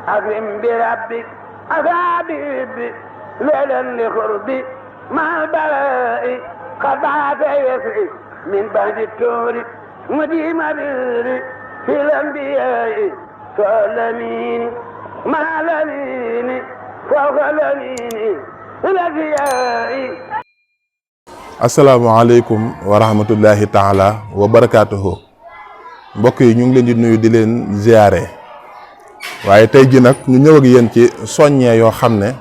أكرم بربك أصابي ليلا لقربي مع البلاء قطعت يسري من بعد التور مديم بيري في الأنبياء فالأمين مع الأمين فوق الأمين الأنبياء. asalaamaaleykum wa rahmatullahi taala wa barakaatuhu. mbokk yi ñu ngi leen di nuyu di leen ziare waaye tey ji nag ñu ñëw ak yéen ci soññee yoo xam ne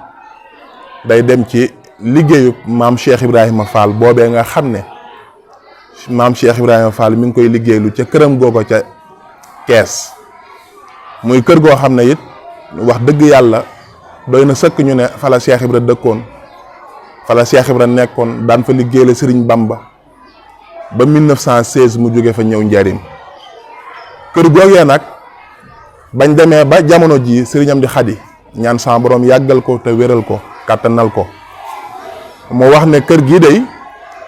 day dem ci liggéeyu maam Cheikh Ibrahima Fall boobee nga xam ne maam Cheikh Ibrahima Fall mi ngi koy liggéeylu ca këram googu ca Kees muy kër goo xam ne it wax dëgg yàlla doy na sëkk ñu ne fa la Cheikh Ibra dëkkoon fa la Cheikh Ibra nekkoon daan fa liggéeyal Serigne Bamba ba 1916 mu jóge fa ñëw njariñ kër googee nag bañ demee ba jamono ji Serigne Amdi Xadi ñaan sama borom yàggal ko te wéral ko kàttanal ko mu wax ne kër gii day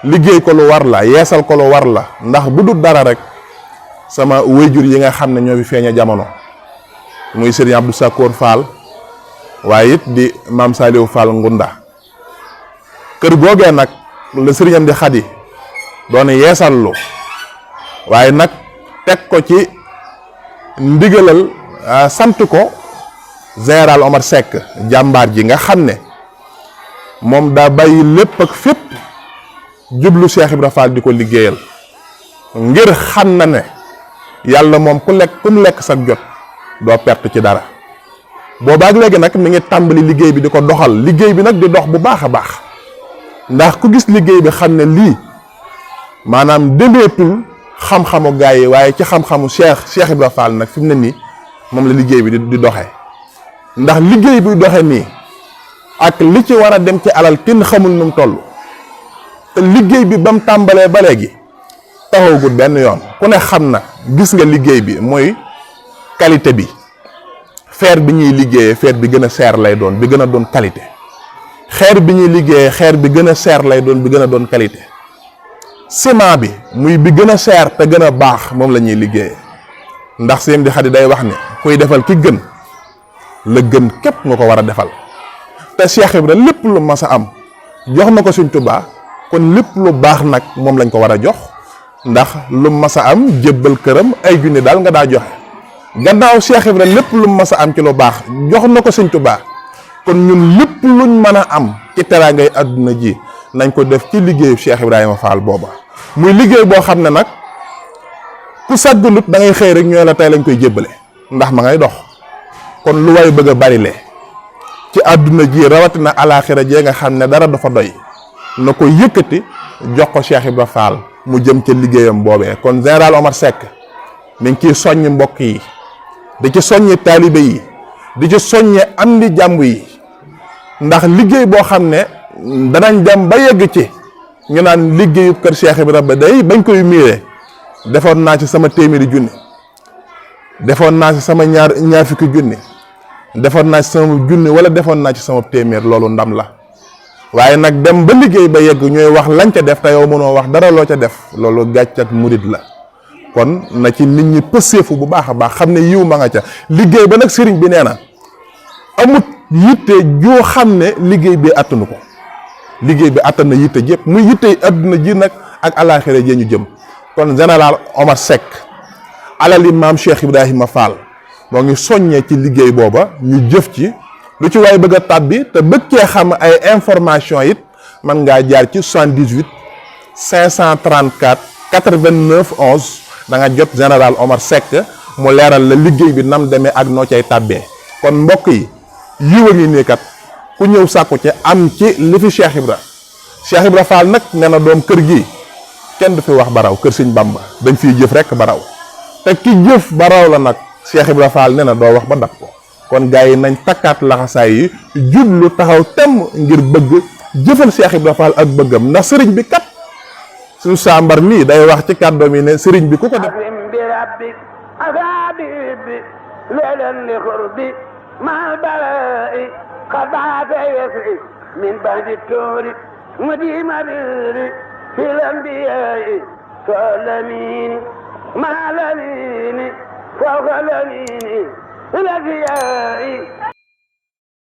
liggéey ko lu war la yeesal ko lu war la ndax bu dul dara rek sama wéyjur yi nga xam ne ñoo fi feeña jamono muy Serigne Abdou Sakoor Fall waaye it di maam Saliou Fall Ngunda kër googee nag la Serigne Amdi Xadi doon yeesal lu waaye nag teg ko ci ndigalal sant ko général Omar Seck jàmbaar ji nga xam ne moom daa bàyyi lépp ak fépp jublu Cheikh Ibra Fall di ko liggéeyal ngir xam na ne yàlla moom ku mu lekk sa jot doo perte ci dara boobaak léegi nag mi ngi tàmbali liggéey bi di ko doxal liggéey bi nag di dox bu baax a baax ndax ku gis liggéey bi xam ne lii maanaam demeetul xam-xamu gaa yi waaye ci xam-xamu Cheikh Ibra Fall nag fi mu ne nii moom la liggéey bi di doxee ndax liggéey buy doxe nii ak li ci war a dem ci alal kenn xamul nu mu toll te liggéey bi ba mu tàmbalee ba léegi taxawgut benn yoon ku ne xam na gis nga liggéey bi mooy qualité bi fer bi ñuy liggéeyee fer bi gën a seer lay doon bi gën a doon qualité xeer bi ñuy liggéeyee xeer bi gën a seer lay doon bi gën a doon qualité ciment bi muy bi gën a seer te gën a baax moom la ñuy liggéeyee ndax Sëñ Amdi Xadi day wax ne kuy defal ki gën la gën képp nga ko war a defal te Cheikh Ibra lépp lu mas a am jox na ko Sëñ Tuubaa kon lépp lu baax nag moom lañ ko war a jox ndax lu mas a am jébbal këram ay junni daal nga daa joxe gannaaw Cheikh Ibra lépp lu mas a am ci lu baax jox na ko Sëñ Tuubaa kon ñun lépp luñ mën a am ci teraangay àdduna ji nañ ko def ci liggéeyu Cheikh Ibrahima Fall booba muy liggéey boo xam ne nag ku sagganut da ngay xëy rek ñooy la tey lañ koy jébbale ndax ma ngay dox kon lu way bëgg a bari le ci àdduna ji rawatina alaaxira jee nga xam ne dara dafa doy na ko yëkkati jox ko Cheikh Ibrahima Fall mu jëm ca liggéeyam boobee kon général Omar Seck mi ngi ciy soññ mbokk yi di ci soññi taalibe yi di ci soññe am di jàmb yi ndax liggéey boo xam ne danañ dem ba yegg ci ñu naan liggéeyu kër Cheikh Ibrahima ba day bañ koy miire defoon naa ci sama téeméeri junni defoon naa ci sama ñaar fukki junni defoon naa ci sama junni wala defoon naa ci sama téeméer loolu ndam la waaye nag dem ba liggéey ba yegg ñooy wax lañ ca def te yow mënoo wax dara loo ca def loolu gàcc ak murit la kon na ci nit ñi pëseefu bu baax a baax xam ne yiw ma nga ca liggéey ba nag sëriñ bi nee na amut yitte joo xam ne liggéey bi attanu ko liggéey bi attan na yitte jëpp muy yitte adduna ji nag ak alaaxira ji ñu jëm kon général Omar Seck alali maam Cheikh Ibrahima Fall moo ngi soññee ci liggéey booba ñu jëf ci lu ci waay bëgg a tàbbi te bëgg cee xam ay information it man ngaa jaar ci 78 534 89 11 da nga jot général Omar Seck mu leeral la liggéey bi nam demee ak noo cay tàbbee kon mbokk yi yiwa ngi nii kat ku ñëw sàkku ci am ci li fi Cheikh Ibra Fall nag nee na doom kër gi kenn du fi wax baraw kër Sëñ Bamba dañ fiy jëf rek baraw te ki jëf baraw la nag Cheikh Ibra Fall nee na doo wax ba dab ko kon gars yi nañ takkaat laxasaay yi jublu taxaw temm ngir bëgg jëfal Cheikh Ibra Fall ak bëggam ndax sëriñ bi kat suñu sàmbar mii day wax ci kàddoom yi ne sëriñ bi ku ko def مع البلاء قطعت يسري من بعد التور مديم بيري في الأنبياء فالأمين مع الأمين فوق الأمين الأزياء